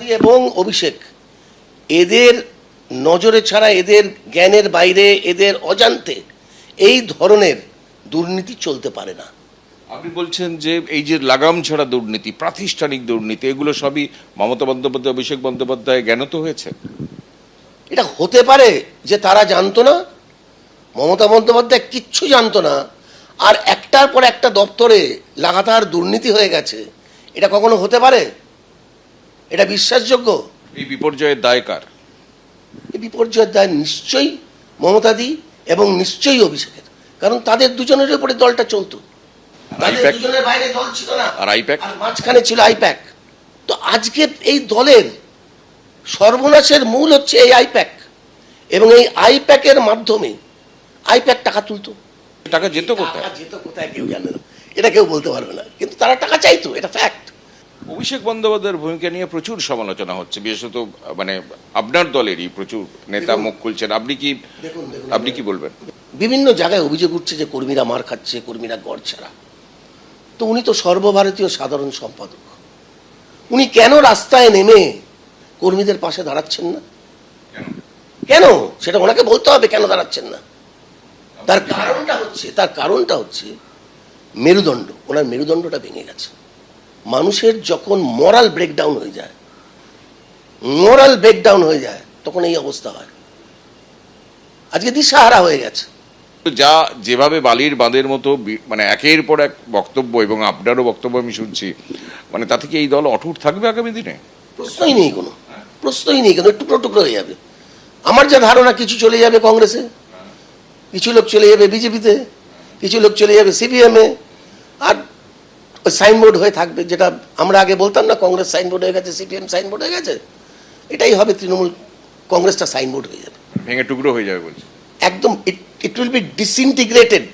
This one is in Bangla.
মমতাদি এবং অভিষেক এদের নজরে ছাড়া, এদের জ্ঞানের বাইরে, এদের অজান্তে এই ধরনের দুর্নীতি চলতে পারে না। আপনি বলছেন যে এই যে লাগাম ছাড়া দুর্নীতি, প্রাতিষ্ঠানিক দুর্নীতি, এগুলো সবই মমতা বন্দ্যোপাধ্যায়, অভিষেক বন্দ্যোপাধ্যায় জ্ঞানত হয়েছে। এটা হতে পারে যে তারা জানতো না, মমতা বন্দ্যোপাধ্যায় কিচ্ছু জানতো না, আর একটার পর একটা দপ্তরে লাগাতার দুর্নীতি হয়ে গেছে। এটা কখনো হতে পারে? এটা বিশ্বাসযোগ্য? এই বিপর্যয়ের দায় কার? এই বিপর্যয়ের দায় নিশ্চয়ই মমতাদি এবং নিশ্চয়ই অভিষেকের, কারণ তাদের দুজনের উপরে দলটা চলতো। তাদের আইপ্যাক? দুজনের বাইরে দল ছিল না। আর আইপ্যাক? আর মাঝখানে ছিল আইপ্যাক। তো আজকে এই দলের সর্বনাশের মূল হচ্ছে এই আইপ্যাক, এবং এই আইপ্যাকের মাধ্যমে আইপ্যাক টাকা তুলতো। টাকা যেত কোথায়? টাকা যেত কোথায় কেউ জানে না, এটা কেউ বলতে পারবে না, কিন্তু তারা টাকা চাইতো, এটা ফ্যাক্ট। অভিষেক বন্দ্যোপাধ্যায়ের ভূমিকা নিয়ে প্রচুর সমালোচনা হচ্ছে, বিশেষত মানে আপনার দলেরই প্রচুর নেতা মুখ খুলছেন। আপনি কি বলবেন? বিভিন্ন জায়গায় অভিযোগ উঠছে যে কর্মীরা মার খাচ্ছে, কর্মীরা গড় ছাড়া। তো উনি তো সর্বভারতীয় সাধারণ সম্পাদক, উনি কেন রাস্তায় নেমে কর্মীদের পাশে দাঁড়াচ্ছেন না? কেন? সেটা ওনাকে বলতে হবে কেন দাঁড়াচ্ছেন না। তার কারণটা হচ্ছে মেরুদণ্ড, ওনার মেরুদণ্ডটা ভেঙে গেছে। মানুষের যখন মোরাল ব্রেকডাউন হয়ে যায় তখন এই অবস্থা হয়। আজকে দিশাহারা হয়ে গেছে। যা যেভাবে বালির বাঁধের মতো মানে একের পর এক বক্তব্য, এবং আপনারও বক্তব্য আমি শুনছি, মানে তাতে কি এই দল অটুট থাকবে আগামী দিনে? প্রশ্নই নেই কোনো, টুকরো টুকরো হয়ে যাবে। আমার যা ধারণা, কিছু চলে যাবে কংগ্রেসে, কিছু লোক চলে যাবে বিজেপিতে, কিছু লোক চলে যাবে সিপিএমে, আর সাইনবোর্ড হয়ে থাকবে। যেটা আমরা আগে বলতাম না, কংগ্রেস সাইনবোর্ড হয়ে গেছে, সিপিএম সাইনবোর্ড হয়ে গেছে, এটাই হবে তৃণমূল। কংগ্রেসটা সাইনবোর্ড হয়ে যাবে, ভেঙে টুকরো হয়ে যাবে বলছে। একদম। It will be disintegrated.